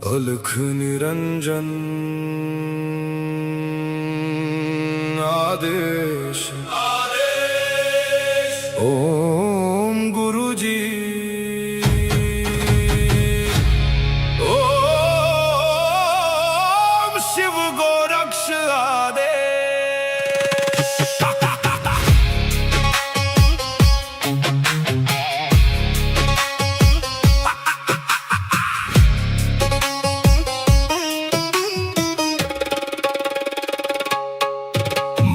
अलख निरंजन आदेश ओम गुरुजी ओम शिव गोरक्ष आदेश।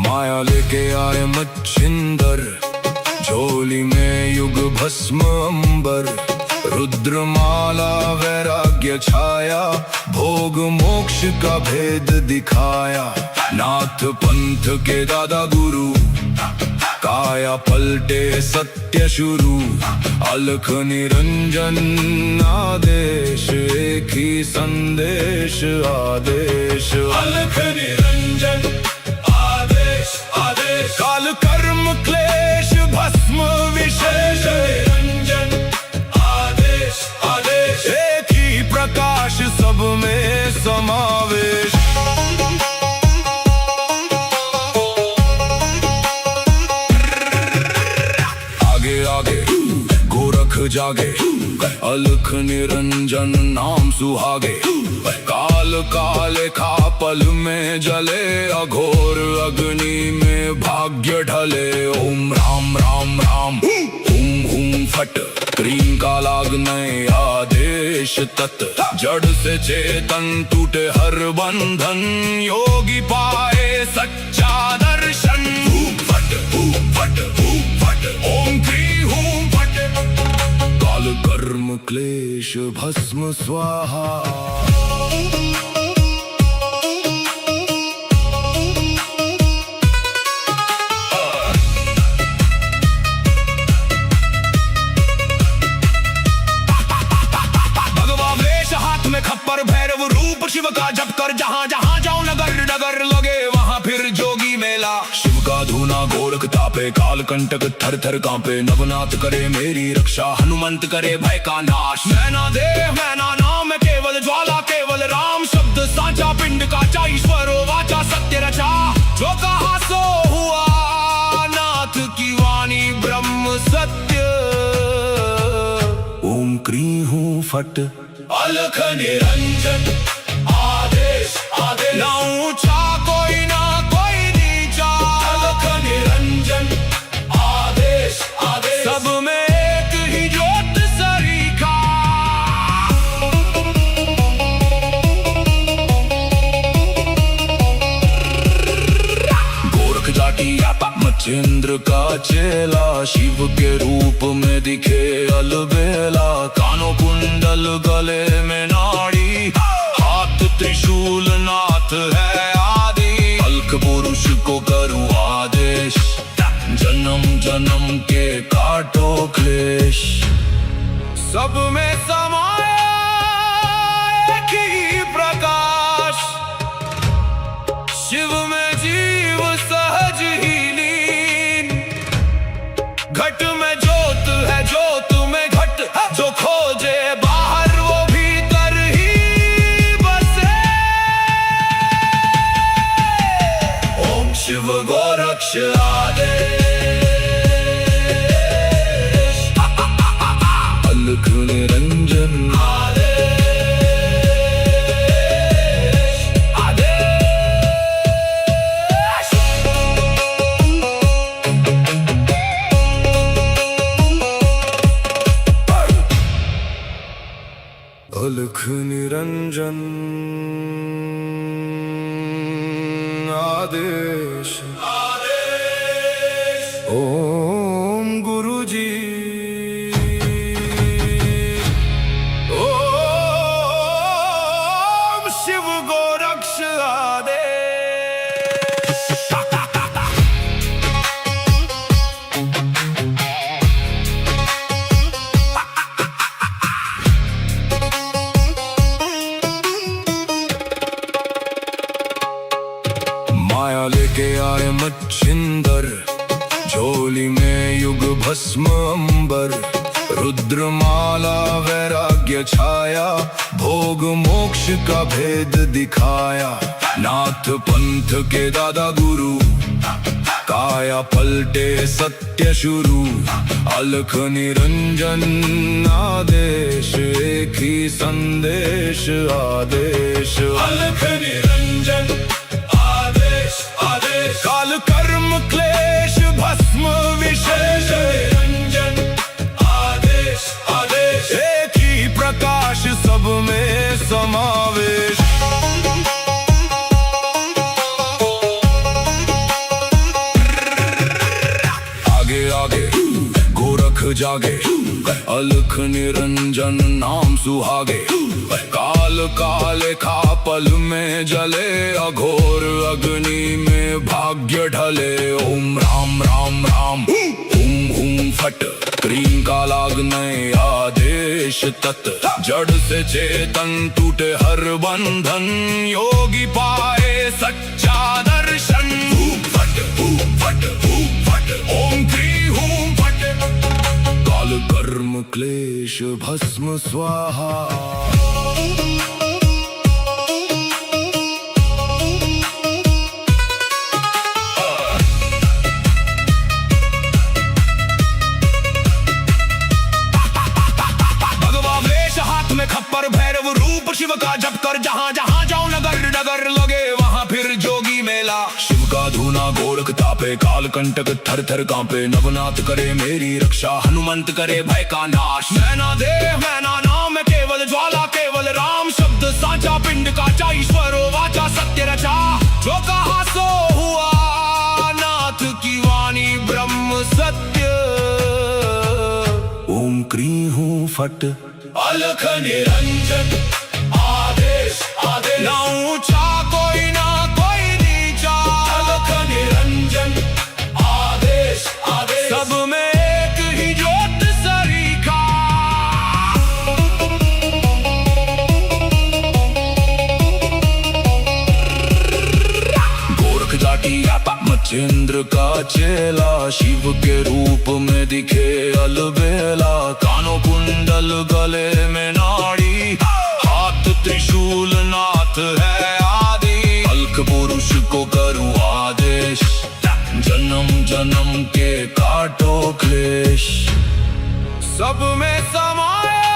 माया लेके आए मच्छिंदर, झोली में युग भस्म अंबर। रुद्रमाला वैराग्य छाया, भोग मोक्ष का भेद दिखाया। नाथ पंथ के दादा गुरु, काया पलटे सत्य शुरू। अलख निरंजन आदेश, एक ही संदेश आदेश। अलख निरंजन काल कर्म क्लेश भस्म विशेष। निरंजन आदेश आदेश, एक ही प्रकाश सब में समावेश। आगे आगे गोरख जागे, अलख निरंजन नाम सुहागे। काल काले खा पल में जले, अघोर अग्नि में भाग्य ढले। ओम राम राम राम हुम हुम फट, क्रीम का लागने आदेश तत्। जड़ से चेतन टूटे हर बंधन, योगी पाए सच्चा दर्शन। हुम फट ओम क्री हुम फट, काल कर्म क्लेश भस्म स्वाहा। खप्पर भैरव रूप शिव का जप कर, जहाँ जहाँ जाऊं नगर नगर लगे वहाँ फिर जोगी मेला। शिव का धूना गोरख तापे, काल कंटक थर थर कांपे। नवनाथ करे मेरी रक्षा, हनुमंत करे भय का नाश। मैना देह मैना नाम केवल ज्वाला, केवल राम शब्द साचा। पिंड काचा ईश्वरो वाचा, सत्य रचा। जो कहा सो हुआ, नाथ की वाणी ब्रह्म सत्य। ओम क्री हूँ फट, अलख निरंजन आदेश आदेश। ना ऊंचा कोई ना कोई नीचा, अलख निरंजन आदेश आदेश। सब में एक ही ज्योत सरीखा। गोरख जाटी मच्छिंद्र का चेला, शिव के रूप में दिखे अलबेला। कानों कुंडल गले में नाड़ी, हाथ त्रिशूल नाथ है आदि। अलख पुरुष को करूं आदेश, जन्म जन्म के काटो क्लेश। सब में समाया एक ही प्रकाश, शिव में जीव सहज ही लीन। घट में ज्योत है, ज्योत में घट। जो खोजे बाहर वो भीतर ही बसे। ओम शिव गोरक्ष आदेश। अलख निरंजन अलख निरंजन आदेश ओम गुरुजी ओम शिव गोरक्ष आदेश। माया लेके आए मच्छिंदर, झोली में युग भस्म अंबर। रुद्रमाला वैराग्य वैराग्य छाया, भोग मोक्ष का भेद दिखाया। नाथ पंथ के दादा गुरु, काया पलटे सत्य शुरू। अलख निरंजन आदेश, एक ही संदेश आदेश। अलख निरंजन आदेश आदेश, काल कर्म क्लेश भस्म विशेष। निरंजन आदेश आदेश, एक ही प्रकाश सब में समावेश। आगे आगे गोरख जागे, अलख निरंजन नाम सुहागे। काल काले खा पल में जले, अघोर अग्नि में भाग्य ढले। ओम राम राम राम, हुम हुम फट, क्रीम का लागने आदेश तत्। जड़ से चेतन टूटे हर बंधन, योगी पाए सच्चा दर्शन। हुम फट हुम फट हुम फट, ओम क्री हुम फट। काल कर्म क्लेश भस्म स्वाहा। खप्पर भैरव रूप शिव का जप कर, जहाँ जहाँ जाऊं नगर नगर लगे वहाँ फिर जोगी मेला। शिव का धूना गोरख तापे, काल कंटक थर थर कांपे। नवनाथ करे मेरी रक्षा, हनुमंत करे भय का नाश। मैना देह मैना नाम है केवल ज्वाला, केवल राम शब्द साचा। पिंड काचा ईश्वरो वाचा, सत्य रचा जो कहा सो हुआ। नाथ की वाणी ब्रह्म सत्य। ओम क्री हूँ फट, अलख निरंजन आदेश आदेश। ना ऊंचा कोई ना कोई नीचा, अलख निरंजन आदेश आदेश। सब में एक ही ज्योत सरीखा। गोरख जाटी मच्छिंद्र का चेला, शिव के रूप में दिखे अलबेला। कानों कुंडल गले में नाड़ी, हाथ त्रिशूल नाथ है आदि। अलख पुरुष को करूं आदेश, जन्म जन्म के काटो क्लेश। सब में समाया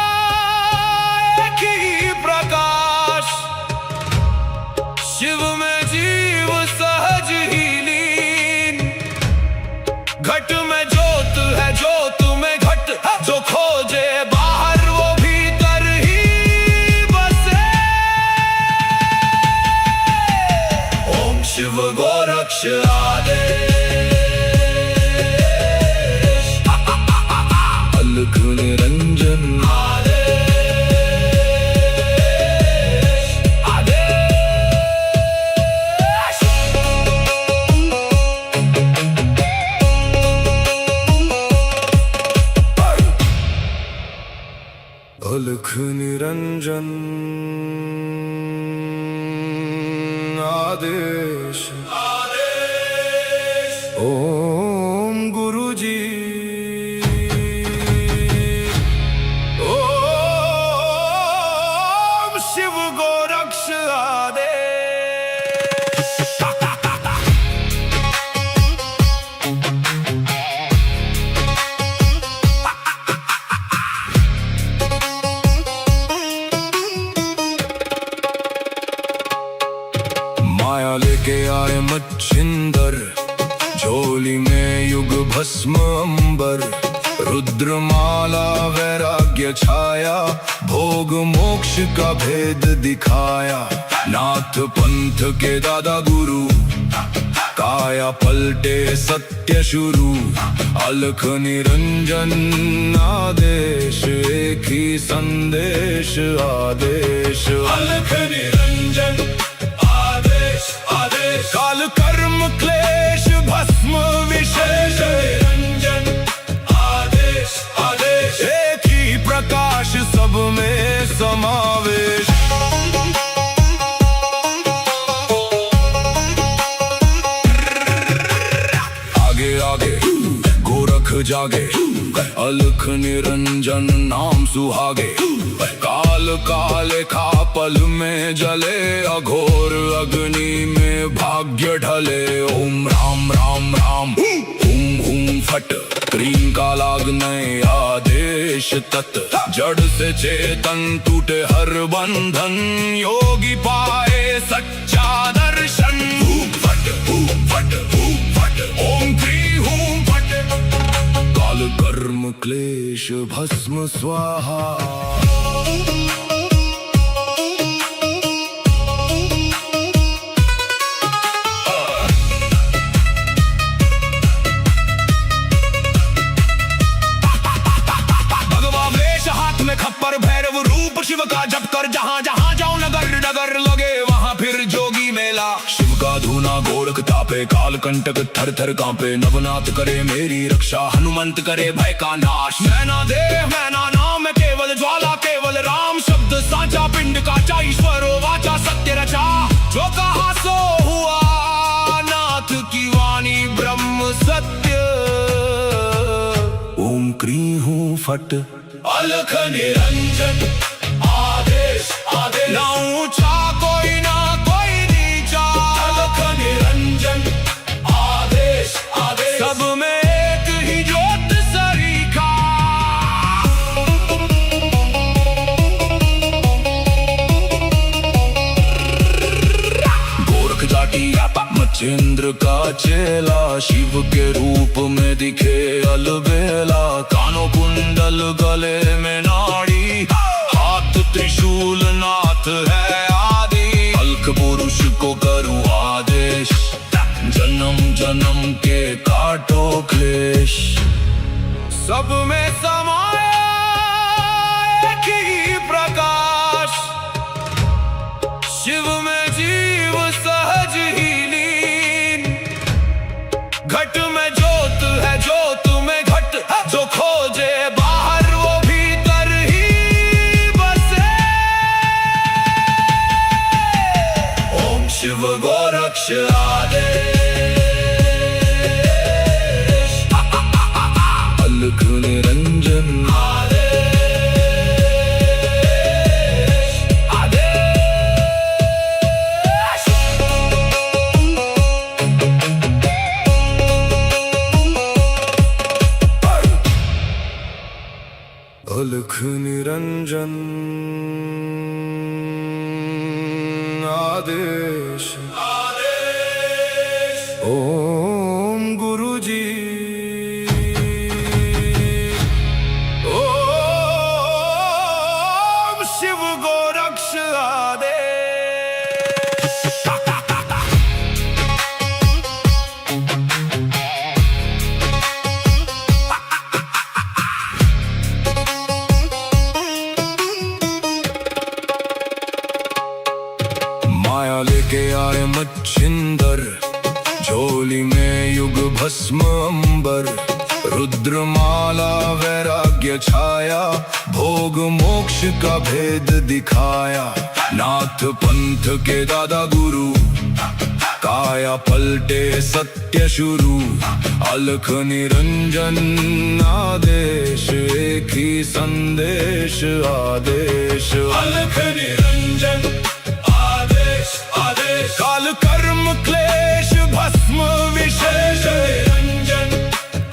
एक ही प्रकाश, शिव में जीव सहज ही लीन। घट में ज्योत है, ज्योत में घट, जो खोजे बाहर वो भीतर ही बसे। ओम शिव गोरक्ष आदेश, अलख निरंजन आदेश आदेश। अलख निरंजन आदेश आदेश। ओम गुरु जी, ओम शिव गोरक्ष आदेश। माया लेके आए मच्छिंदर, झोली में युग भस्म अंबर। रुद्रमाला वैराग्य छाया, भोग मोक्ष का भेद दिखाया। नाथ पंथ के दादा गुरु, काया पलटे सत्य शुरू। अलख निरंजन आदेश, एक ही संदेश आदेश। अलख निरंजन आदेश आदेश, काल कर्म क्लेश भस्म विशेष। निरंजन आदेश आदेश, एक ही प्रकाश सब में समावेश। आगे आगे गोरख जागे, अलख निरंजन नाम सुहागे। काल काले खा पल में जले, अघोर अग्नि में भाग्य ढले। ओम राम राम राम हुम हुम फट, क्रीम का लागने आदेश तत्। जड़ से चेतन टूटे हर बंधन, योगी पाए सच्चा दर्शन। हुम फट हुम फट हुम फट, ओम क्री हुम फट। काल कर्म क्लेश भस्म स्वाहा। खप्पर भैरव रूप शिव का जप कर, जहाँ जहाँ जाऊं नगर नगर लगे वहाँ फिर जोगी मेला। शिव का धूना गोरख तापे, काल कंटक थर थर कांपे। नवनाथ करे मेरी रक्षा, हनुमंत करे भय का नाश। मैना देह मैना नाम केवल ज्वाला, केवल राम शब्द साचा। पिंड काचा ईश्वरो वाचा, सत्य रचा। जो कहा सो हुआ, नाथ की वाणी ब्रह्म सत्य। ओम क्री हूँ फट, अलख निरंजन आदेश आदेश। ना ऊंचा कोई ना कोई नीचा, अलख निरंजन आदेश आदेश। सब में एक ही ज्योत सरीखा। गोरख जाटी मच्छिंद्र का चेला, शिव के रूप में दिखे अलबेला। कानों कुंडल गले में नाड़ी, हाथ त्रिशूल नाथ है आदि। अलख पुरुष को करूं आदेश, जन्म जन्म के काटो क्लेश। सब में समाया एक ही प्रकाश, शिव में जीव सहज ही लीन। घट में ज्योत है ज्योत में घट, जो खोजे बाहर वो भीतर ही बसे। ओम शिव गोरक्ष आदेश। अलख निरंजन आदेश आदेश। अलख निरंजन आदेश आदेश। ओम गुरु जी। ओम शिव गोरक्ष आदेश। माया लेके आए मच्छिंदर, झोली में युग भस्म अंबर। रुद्रमाला वैराग्य छाया, भोग मोक्ष का भेद दिखाया। नाथ पंथ के दादा गुरु, काया पलटे सत्य शुरू। अलख निरंजन आदेश, एक ही संदेश आदेश। अलख निरंजन आदेश आदेश। काल कर्म क्लेश भस्म विशेष। निरंजन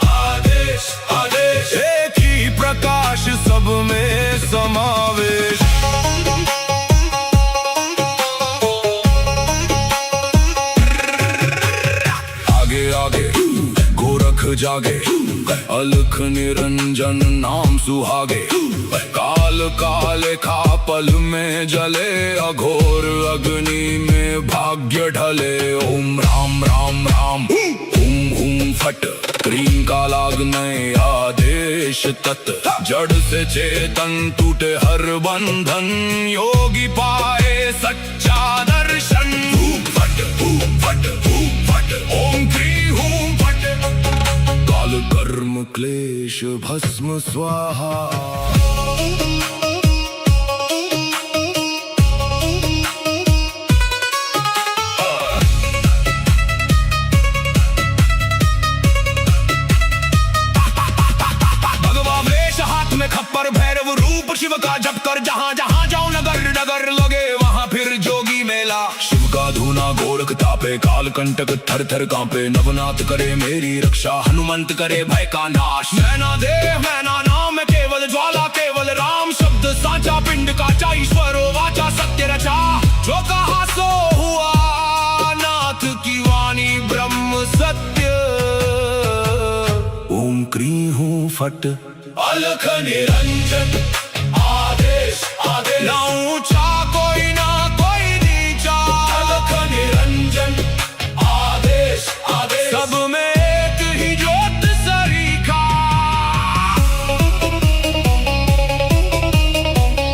आदेश आदेश। एक ही प्रकाश सब में समावेश। आगे आगे गोरख जागे, अलख निरंजन नाम सुहागे। काल काले खा पल में जले, अघोर अग्नि में भाग्य ढले। ओम राम राम राम हुम हुम फट, क्रीम का लागने आदेश तत्। जड़ से चेतन टूटे हर बंधन, योगी पाए सच्चा दर्शन। हुम फट हुम फट हुम फट, ओम क्री हुम फट। काल कर्म क्लेश भस्म स्वाहा। भगवा कांपे काल कंटक थर थर कांपे नवनाथ करे मेरी रक्षा हनुमंत करे भय का नाश मैना देह मैना नाम है केवल ज्वाला केवल राम शब्द साचा पिंड काचा ईश्वरो वाचा सत्य रचा जो कहा सो हुआ नाथ की वाणी ब्रह्म सत्य ओम क्री हूँ फट अलख निरंजन आदेश आदेश ना ऊंचा